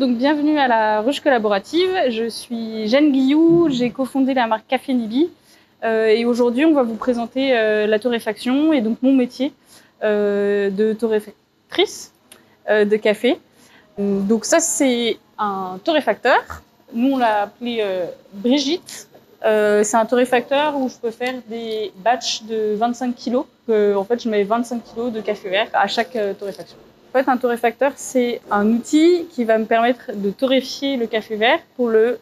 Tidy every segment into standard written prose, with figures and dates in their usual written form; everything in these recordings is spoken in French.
donc bienvenue à la Ruche Collaborative. Je suis Jeanne Guillou, j'ai cofondé la marque Café Nibi. Et aujourd'hui, on va vous présenter la torréfaction et donc mon métier de torréfactrice de café. Donc ça, c'est un torréfacteur. Nous, on l'a appelé Brigitte. C'est un torréfacteur où je peux faire des batchs de 25 kg. En fait, je mets 25 kg de café vert à chaque torréfaction. En fait, un torréfacteur, c'est un outil qui va me permettre de torréfier le café vert pour le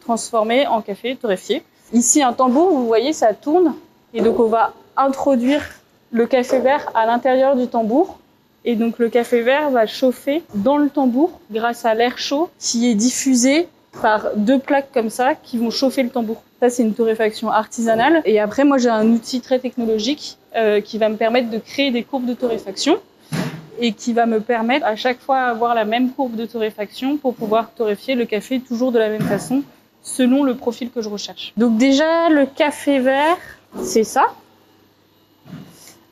transformer en café torréfié. Ici, un tambour, vous voyez, ça tourne. Et donc, on va introduire le café vert à l'intérieur du tambour. Et donc, le café vert va chauffer dans le tambour grâce à l'air chaud qui est diffusé par deux plaques comme ça qui vont chauffer le tambour. Ça, c'est une torréfaction artisanale. Et après, moi, j'ai un outil très technologique qui va me permettre de créer des courbes de torréfaction et qui va me permettre à chaque fois d'avoir la même courbe de torréfaction pour pouvoir torréfier le café toujours de la même façon selon le profil que je recherche. Donc déjà, le café vert, c'est ça.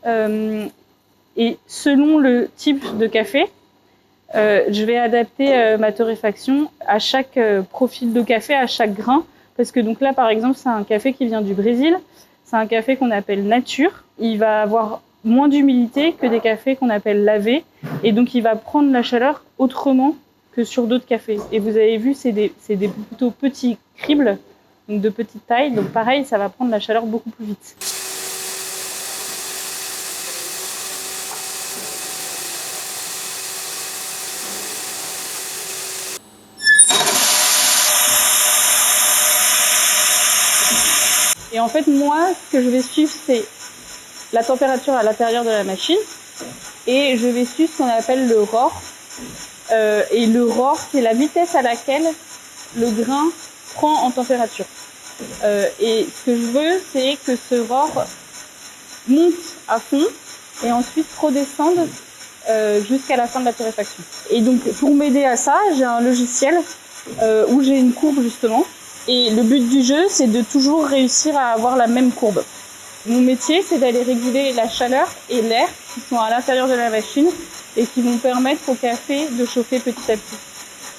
Et selon le type de café, je vais adapter ma torréfaction à chaque profil de café, à chaque grain. Parce que donc là, par exemple, c'est un café qui vient du Brésil. C'est un café qu'on appelle nature. Il va avoir moins d'humidité que des cafés qu'on appelle lavés. Et donc, il va prendre la chaleur autrement que sur d'autres cafés. Et vous avez vu, c'est des plutôt petits cribles, donc de petite taille. Donc pareil, ça va prendre la chaleur beaucoup plus vite. Et en fait, moi, ce que je vais suivre, c'est la température à l'intérieur de la machine. Et je vais suivre ce qu'on appelle le ROR. Et le ROR, c'est la vitesse à laquelle le grain prend en température. Et ce que je veux, c'est que ce ROR monte à fond et ensuite redescende jusqu'à la fin de la torréfaction. Et donc, pour m'aider à ça, j'ai un logiciel où j'ai une courbe justement. Et le but du jeu, c'est de toujours réussir à avoir la même courbe. Mon métier, c'est d'aller réguler la chaleur et l'air qui sont à l'intérieur de la machine et qui vont permettre au café de chauffer petit à petit.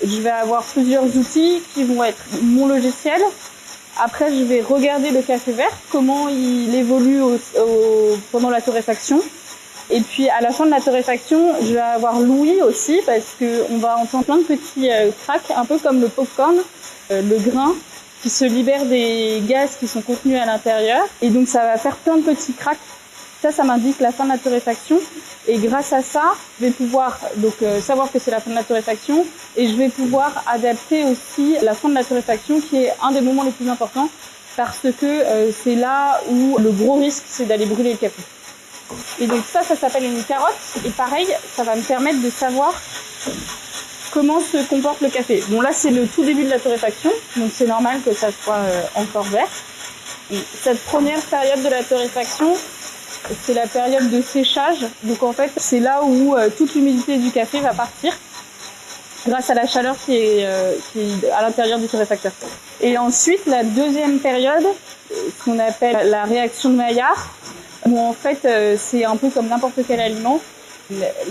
Je vais avoir plusieurs outils qui vont être mon logiciel. Après, je vais regarder le café vert, comment il évolue pendant la torréfaction. Et puis, à la fin de la torréfaction, je vais avoir l'ouïe aussi parce qu'on va entendre plein de petits cracks, un peu comme le popcorn, le grain qui se libère des gaz qui sont contenus à l'intérieur. Et donc, ça va faire plein de petits cracks. Ça m'indique la fin de la torréfaction. Et grâce à ça, je vais pouvoir savoir que c'est la fin de la torréfaction. Et je vais pouvoir adapter aussi la fin de la torréfaction qui est un des moments les plus importants parce que c'est là où le gros risque, c'est d'aller brûler le café. Et donc ça s'appelle une carotte. Et pareil, ça va me permettre de savoir comment se comporte le café. Bon, là, c'est le tout début de la torréfaction, donc c'est normal que ça soit encore vert. Et cette première période de la torréfaction, c'est la période de séchage. Donc en fait, c'est là où toute l'humidité du café va partir grâce à la chaleur qui est à l'intérieur du torréfacteur. Et ensuite, la deuxième période, ce qu'on appelle la réaction de Maillard, où en fait, c'est un peu comme n'importe quel aliment.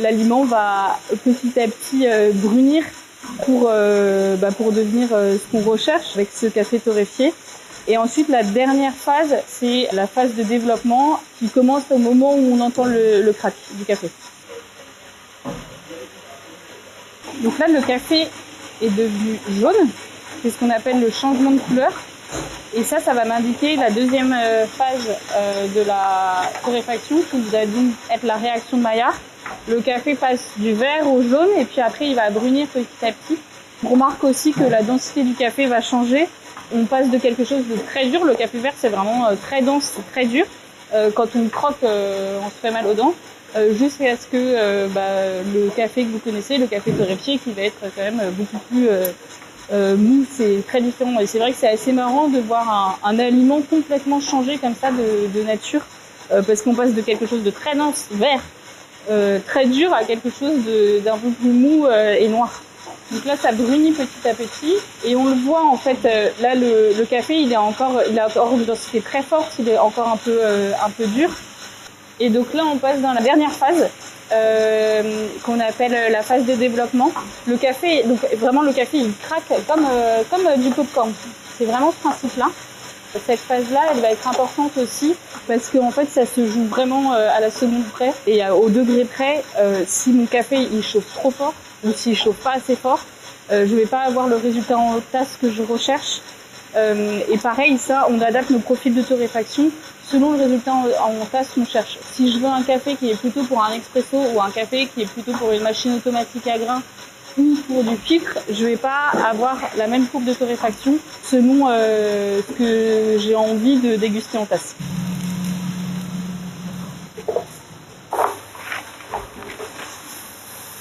L'aliment va petit à petit brunir pour devenir ce qu'on recherche avec ce café torréfié. Et ensuite, la dernière phase, c'est la phase de développement qui commence au moment où on entend le crack du café. Donc là, le café est devenu jaune. C'est ce qu'on appelle le changement de couleur. Et ça va m'indiquer la deuxième phase de la torréfaction, qui va donc être la réaction de Maillard. Le café passe du vert au jaune et puis après il va brunir petit à petit. On remarque aussi que la densité du café va changer. On passe de quelque chose de très dur, le café vert c'est vraiment très dense, très dur. Quand on croque, on se fait mal aux dents. Jusqu'à ce que le café que vous connaissez, le café torréfié, qui va être quand même beaucoup plus mou, c'est très différent. Et c'est vrai que c'est assez marrant de voir un aliment complètement changé comme ça de nature, parce qu'on passe de quelque chose de très dense, vert, très dur, à quelque chose d'un peu plus mou et noir. Donc là, ça brunit petit à petit et on le voit en fait. Là, le café, il a encore une densité très forte, il est encore un peu dur. Et donc là, on passe dans la dernière phase qu'on appelle la phase de développement. Le café, donc vraiment le café, il craque comme du popcorn. C'est vraiment ce principe-là. Cette phase-là, elle va être importante aussi parce qu'en fait, ça se joue vraiment à la seconde près et au degré près. Si mon café il chauffe trop fort ou s'il chauffe pas assez fort, je vais pas avoir le résultat en tasse que je recherche. Et pareil, ça, on adapte nos profils de torréfaction selon le résultat en tasse qu'on cherche. Si je veux un café qui est plutôt pour un expresso ou un café qui est plutôt pour une machine automatique à grains ou pour du filtre, je vais pas avoir la même courbe de torréfaction selon ce que j'ai envie de déguster en tasse.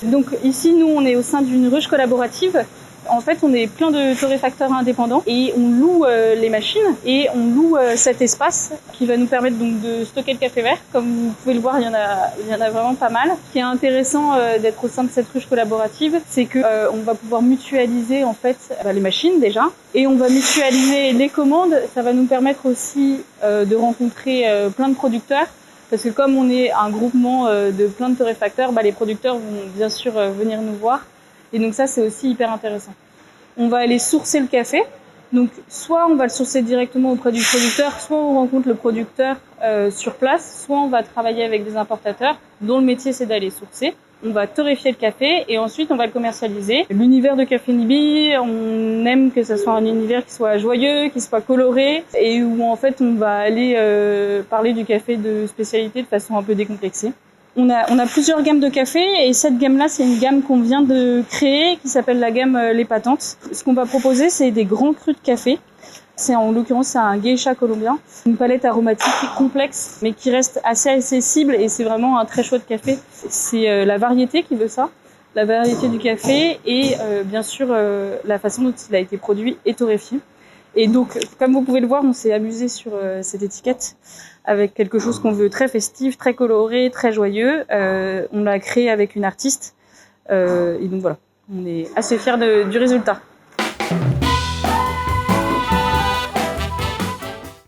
Donc ici, nous, on est au sein d'une ruche collaborative. En fait, on est plein de torréfacteurs indépendants et on loue les machines et on loue cet espace qui va nous permettre donc de stocker le café vert. Comme vous pouvez le voir, il y en a vraiment pas mal. Ce qui est intéressant d'être au sein de cette ruche collaborative, c'est que on va pouvoir mutualiser en fait les machines déjà et on va mutualiser les commandes. Ça va nous permettre aussi de rencontrer plein de producteurs. Parce que comme on est un groupement de plein de torréfacteurs, les producteurs vont bien sûr venir nous voir. Et donc ça, c'est aussi hyper intéressant. On va aller sourcer le café. Donc soit on va le sourcer directement auprès du producteur, soit on rencontre le producteur sur place, soit on va travailler avec des importateurs dont le métier c'est d'aller sourcer. On va torréfier le café et ensuite on va le commercialiser. L'univers de Café Nibi, on aime que ce soit un univers qui soit joyeux, qui soit coloré et où en fait on va aller parler du café de spécialité de façon un peu décomplexée. On a plusieurs gammes de café et cette gamme-là, c'est une gamme qu'on vient de créer qui s'appelle la gamme Les Patentes. Ce qu'on va proposer, c'est des grands crus de café. En l'occurrence, c'est un geisha colombien. Une palette aromatique complexe, mais qui reste assez accessible et c'est vraiment un très chouette café. C'est la variété qui veut ça, la variété du café et bien sûr la façon dont il a été produit et torréfié. Et donc, comme vous pouvez le voir, on s'est amusé sur cette étiquette avec quelque chose qu'on veut très festif, très coloré, très joyeux. On l'a créé avec une artiste. Et donc voilà, on est assez fiers du résultat.